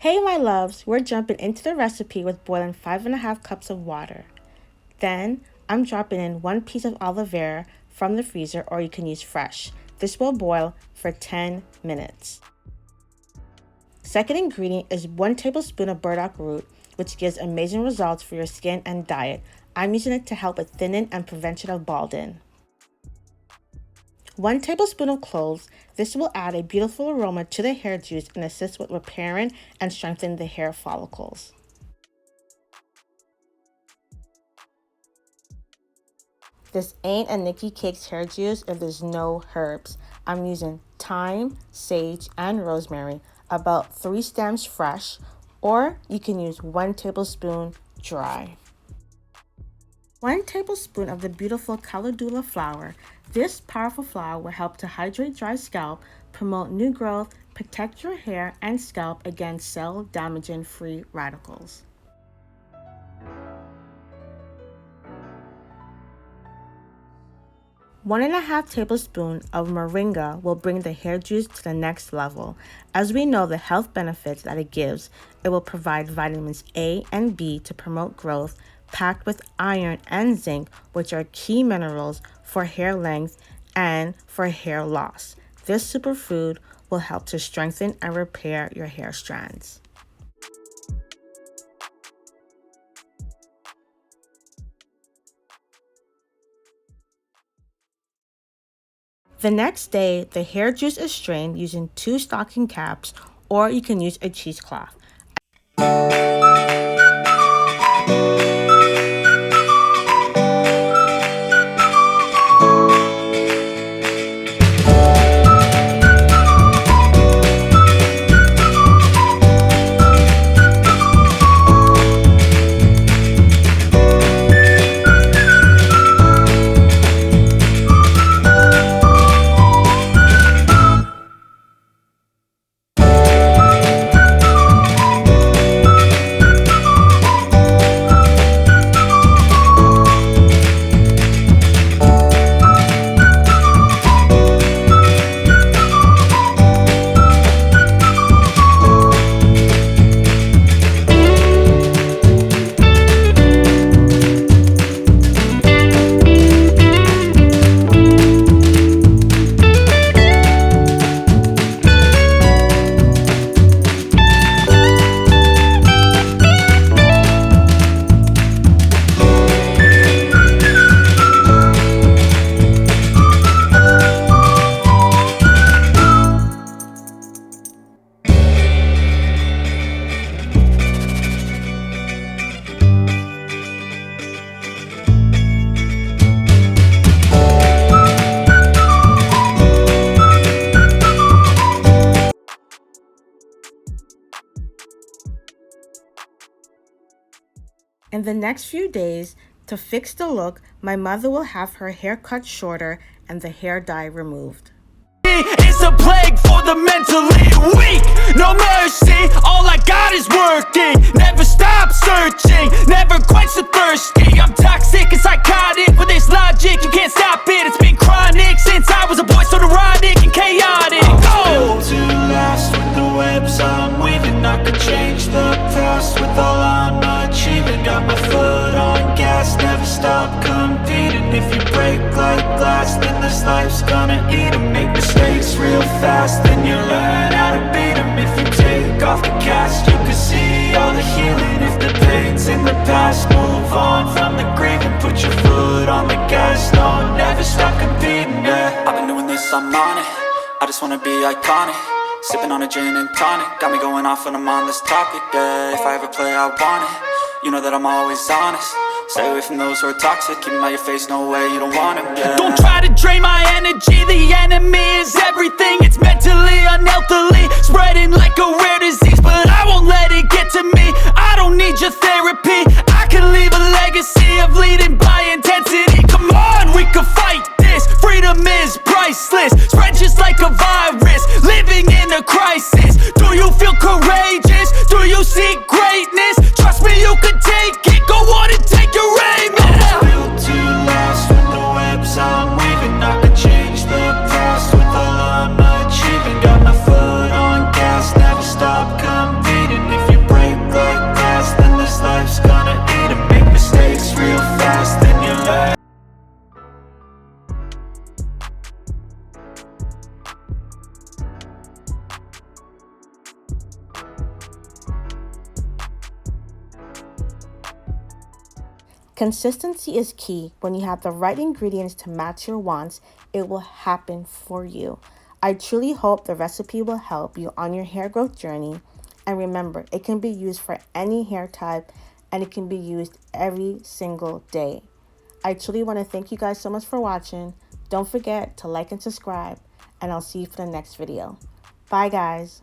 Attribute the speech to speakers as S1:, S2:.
S1: Hey my loves, we're jumping into the recipe with boiling 5.5 cups of water. Then I'm dropping in 1 piece of aloe vera from the freezer, or you can use fresh. This will boil for 10 minutes. Second ingredient is 1 tablespoon of burdock root, which gives amazing results for your skin and diet. I'm using it to help with thinning and prevention of balding. 1 tablespoon of cloves. This will add a beautiful aroma to the hair juice and assist with repairing and strengthening the hair follicles. This ain't a Neki Cakes hair juice if there's no herbs. I'm using thyme, sage, and rosemary, about 3 stems fresh, or you can use 1 tablespoon dry. 1 tablespoon of the beautiful Calendula flower. This powerful flower will help to hydrate dry scalp, promote new growth, protect your hair and scalp against cell-damaging free radicals. One and a half tablespoon of Moringa will bring the hair juice to the next level. As we know the health benefits that it gives, it will provide vitamins A and B to promote growth, packed with iron and zinc, which are key minerals for hair length and for hair loss. This superfood will help to strengthen and repair your hair strands. The next day, the hair juice is strained using 2 stocking caps, or you can use a cheesecloth. In the next few days, to fix the look, my mother will have her hair cut shorter and the hair dye removed.
S2: It's a plague for the mentally weak. No mercy, all I got is working. Never stop searching, never quench the thirsty. I'm toxic and psychotic, with this logic, you can't stop it. It's been chronic since I was a boy, so neurotic and chaotic.
S3: Built to last with the webs I'm weaving. I could change the past with all I'm achieving. Got my foot on gas, never stop competing. If you break like glass, then this life's gonna eat 'em. Make mistakes real fast, then you learn how to beat 'em. If you take off the cast, you can see all the healing. If the pain's in the past, move on from the grave and put your foot on the gas. No, never stop competing, yeah. I've been doing this, I'm on it. I just wanna be iconic. Sipping on a gin and tonic, got me going off when I'm on this topic, yeah. If I ever play, I want it. You know that I'm always honest. Stay away from those who are toxic. Keep them out your face, no way, you don't want them, yeah.
S2: Don't try to drain my energy. The enemy is everything. It's mentally, unhealthily, spreading like a rare disease. But I won't let it get to me. I don't need your therapy. I can leave a legacy of leading by intensity. Come on, we can fight this. Freedom is priceless. Spread just like a virus. Living in a crisis. Do you feel courageous? Do you seek greatness? Trust me, you can take it. Go on and take your aim, yeah.
S3: Built to last with the webs I'm weaving. I could change the past with all I'm achieving. Got my foot on gas, never stop competing.
S1: Consistency is key. When you have the right ingredients to match your wants, it will happen for you. I truly hope the recipe will help you on your hair growth journey. And remember, it can be used for any hair type and it can be used every single day. I truly want to thank you guys so much for watching. Don't forget to like and subscribe, and I'll see you for the next video. Bye, guys.